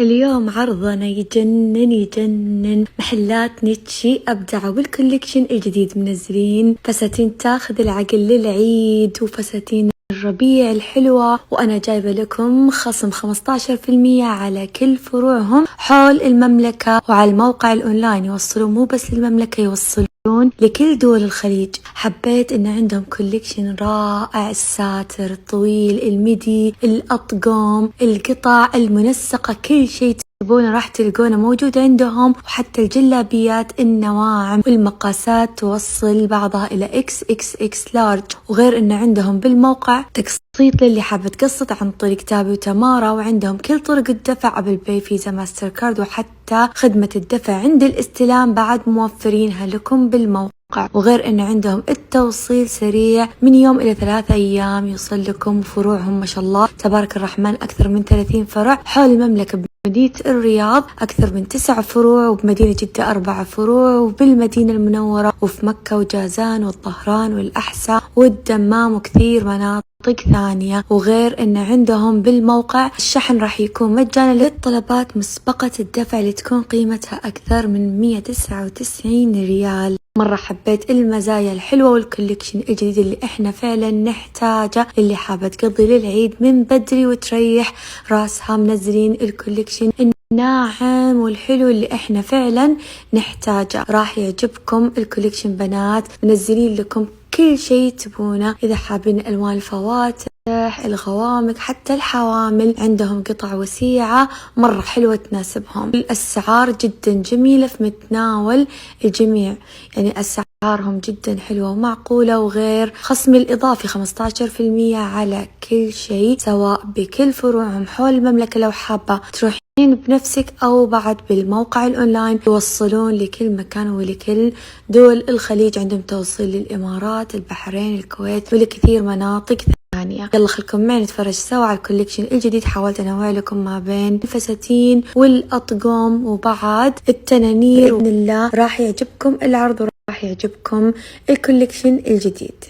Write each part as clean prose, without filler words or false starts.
اليوم عرضنا يجنن محلات نيتشي أبدعوا بالكوليكشن الجديد، منزلين فساتين تاخذ العقل للعيد وفساتين الربيع الحلوة، وأنا جايبة لكم خصم 15% على كل فروعهم حول المملكة، وعلى الموقع الأونلاين يوصلون مو بس للمملكة، يوصلون لكل دول الخليج. حبيت إن عندهم كوليكشن رائع، الساتر الطويل، الميدي، الأطقم، القطع المنسقة، كل شيء تبونه راح تلقونه موجود عندهم، وحتى الجلابيات، النواعم والمقاسات توصل بعضها إلى XXX لارج. وغير إن عندهم بالموقع تقسيط للي حابة تقسط عن طريق تابي وتمارا، وعندهم كل طرق الدفع، أبل باي، فيزا، ماستر كارد، وحتى خدمة الدفع عند الاستلام بعد موفرينها لكم بالموقع. وغير إن عندهم التوصيل سريع من يوم إلى 3 أيام يوصل لكم. فروعهم ما شاء الله تبارك الرحمن أكثر من 30 فرع حول المملكة. بمدينة الرياض أكثر من 9 فروع، وبمدينة جدة 4 فروع، وبالمدينة المنورة وفي مكة وجازان والطهران والأحساء والدمام وكثير مناطق ثانية. وغير إن عندهم بالموقع الشحن راح يكون مجانا للطلبات مسبقة الدفع اللي تكون قيمتها أكثر من 199 ريال. مرة حبيت المزايا الحلوة والكوليكشن الجديد اللي احنا فعلا نحتاجه، اللي حابة تقضي للعيد من بدري وتريح راسها. منزلين الكوليكشن الناعم والحلو اللي احنا فعلا نحتاجه، راح يعجبكم الكوليكشن بنات. منزلين لكم كل شيء تبونه، إذا حابين ألوان الفواتح، الغوامق، حتى الحوامل عندهم قطع وسيعة مرة حلوة تناسبهم. الأسعار جدا جميلة في متناول الجميع، يعني أسعارهم جدا حلوة ومعقولة. وغير خصم الإضافي 15% على كل شيء، سواء بكل فروعهم حول المملكة. لو حابة تروحين بنفسك أو بعد بالموقع الأونلاين يوصلون لكل مكان ولكل دول الخليج. عندهم توصيل للإمارات، البحرين، الكويت، ولكثير مناطق ثانية. يلا خلكم معي نتفرج سوا على الكوليكشن الجديد. حاولت أنوع لكم ما بين الفساتين والأطقم وبعد التنانير، بإذن الله راح يعجبكم العرض وراح يعجبكم الكوليكشن الجديد.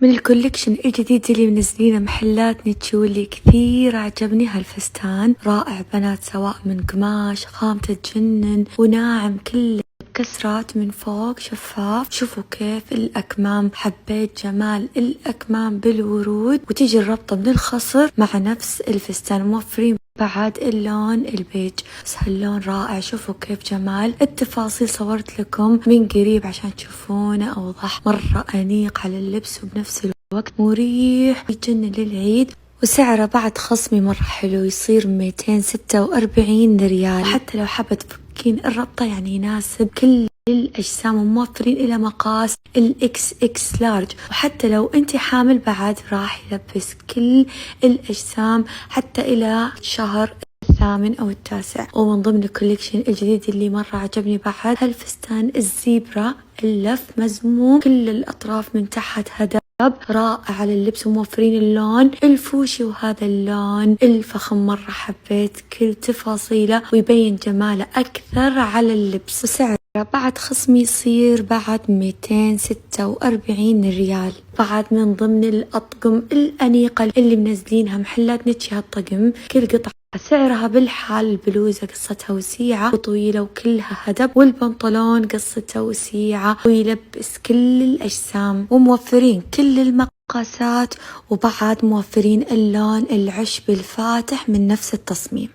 من الكوليكشن الجديد اللي منزلينه محلات نيتشي واللي كثير عجبني هالفستان، رائع بنات، سواء من قماش خامته تجنن وناعم كله كسرات من فوق شفاف. شوفوا كيف الأكمام، حبيت جمال الأكمام بالورود، وتيجي الربطة من الخصر مع نفس الفستان. موفرين بعد اللون البيج، بس هاللون رائع. شوفوا كيف جمال التفاصيل، صورت لكم من قريب عشان تشوفونه أوضح. مرة أنيق على اللبس وبنفس الوقت مريح، يجنن للعيد. وسعره بعد خصمي مرة حلو، يصير 246 ريال. حتى لو حابة تفكين الربطة يعني يناسب كل الأجسام، وموفرين إلى مقاس XXX لارج. وحتى لو أنت حامل بعد راح يلبس كل الأجسام حتى إلى شهر 8 أو 9. ومن ضمن الكوليكشن الجديد اللي مرة عجبني بعد هالفستان الزيبرا، اللف مزموم كل الأطراف من تحت هدف، رائع على اللبس. وموفرين اللون الفوشي وهذا اللون الفخم. مرة حبيت كل تفاصيله ويبين جماله أكثر على اللبس. وسعر بعد خصم يصير بعد 246 ريال. بعد من ضمن الأطقم الأنيقة اللي منزلينها محلات نيتشي هالطقم، كل قطعة سعرها بالحال. البلوزة قصتها وسيعة وطويلة وكلها هدب، والبنطلون قصته وسيعة ويلبس كل الأجسام. وموفرين كل المقاسات، وبعد موفرين اللون العشب الفاتح من نفس التصميم.